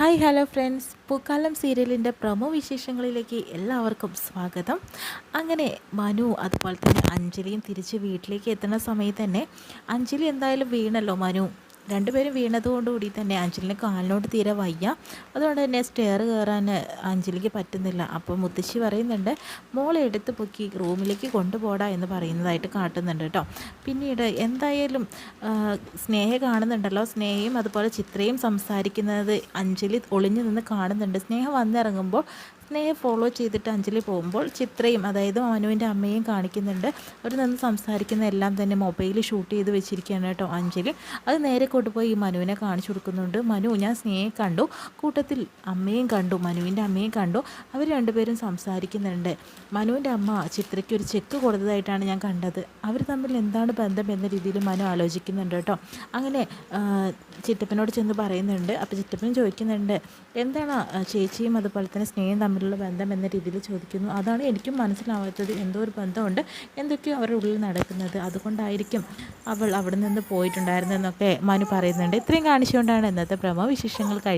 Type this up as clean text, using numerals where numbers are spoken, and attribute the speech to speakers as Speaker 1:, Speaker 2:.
Speaker 1: Hi hello friends, പൂക്കാലം സീരിയലിൻ്റെ promo വിശേഷങ്ങളിലേക്ക് എല്ലാവർക്കും സ്വാഗതം. അങ്ങനെ മനു അതുപോലെ തന്നെ അഞ്ജലിയും തിരിച്ച് വീട്ടിലേക്ക് എത്തുന്ന സമയത്ത് തന്നെ അഞ്ജലി എന്തായാലും വീണല്ലോ. രണ്ടുപേരും വീണതുകൊണ്ടുകൂടി തന്നെ അഞ്ജലിന് കാലിനോട് തീരെ വയ്യ. അതുകൊണ്ട് തന്നെ സ്റ്റെയർ കയറാൻ അഞ്ജലിക്ക് പറ്റുന്നില്ല. അപ്പോൾ മുത്തശ്ശി പറയുന്നുണ്ട്, മോളെ എടുത്ത് പൊക്കി റൂമിലേക്ക് കൊണ്ടുപോടാ എന്ന് പറയുന്നതായിട്ട് കാട്ടുന്നുണ്ട് കേട്ടോ. പിന്നീട് എന്തായാലും സ്നേഹ കാണുന്നുണ്ടല്ലോ. സ്നേഹയും അതുപോലെ ചിത്രയും സംസാരിക്കുന്നത് അഞ്ജലി ഒളിഞ്ഞു നിന്ന് കാണുന്നുണ്ട്. സ്നേഹ വന്നിറങ്ങുമ്പോൾ സ്നേഹ ഫോളോ ചെയ്തിട്ട് അഞ്ജലി പോകുമ്പോൾ ചിത്രയും, അതായത് മനുവിൻ്റെ അമ്മയും കാണിക്കുന്നുണ്ട്. അവർ നിന്ന് സംസാരിക്കുന്ന എല്ലാം തന്നെ മൊബൈൽ ഷൂട്ട് ചെയ്ത് വെച്ചിരിക്കുകയാണ് കേട്ടോ അഞ്ജലി. അത് നേരെ കൊണ്ടുപോയി ഈ മനുവിനെ കാണിച്ചു കൊടുക്കുന്നുണ്ട്. മനു, ഞാൻ സ്നേഹയെ കണ്ടു, കൂട്ടത്തിൽ അമ്മയും കണ്ടു, മനുവിൻ്റെ അമ്മയും കണ്ടു. അവർ രണ്ടുപേരും സംസാരിക്കുന്നുണ്ട്. മനുവിൻ്റെ അമ്മ ചിത്രയ്ക്ക് ഒരു ചെക്ക് കൊടുത്തതായിട്ടാണ് ഞാൻ കണ്ടത്. അവർ തമ്മിൽ എന്താണ് ബന്ധം എന്ന രീതിയിൽ മനു ആലോചിക്കുന്നുണ്ട് കേട്ടോ. അങ്ങനെ ചിറ്റപ്പനോട് ചെന്ന് പറയുന്നുണ്ട്. അപ്പോൾ ചിറ്റപ്പൻ ചോദിക്കുന്നുണ്ട്, എന്താണ് ചേച്ചിയും അതുപോലെ തന്നെ സ്നേഹം തമ്മിലുള്ള ബന്ധം എന്ന രീതിയിൽ ചോദിക്കുന്നു. അതാണ് എനിക്കും മനസ്സിലാവാത്തത്. എന്തോ ഒരു ബന്ധമുണ്ട്, എന്തൊക്കെയോ അവരുടെ ഉള്ളിൽ നടക്കുന്നത്, അതുകൊണ്ടായിരിക്കും അവൾ അവിടെ നിന്ന് പോയിട്ടുണ്ടായിരുന്നതെന്നൊക്കെ മനു പറയുന്നുണ്ട്. ഇത്രയും കാണിച്ചുകൊണ്ടാണ് ഇന്നത്തെ പ്രമോ വിശേഷങ്ങൾ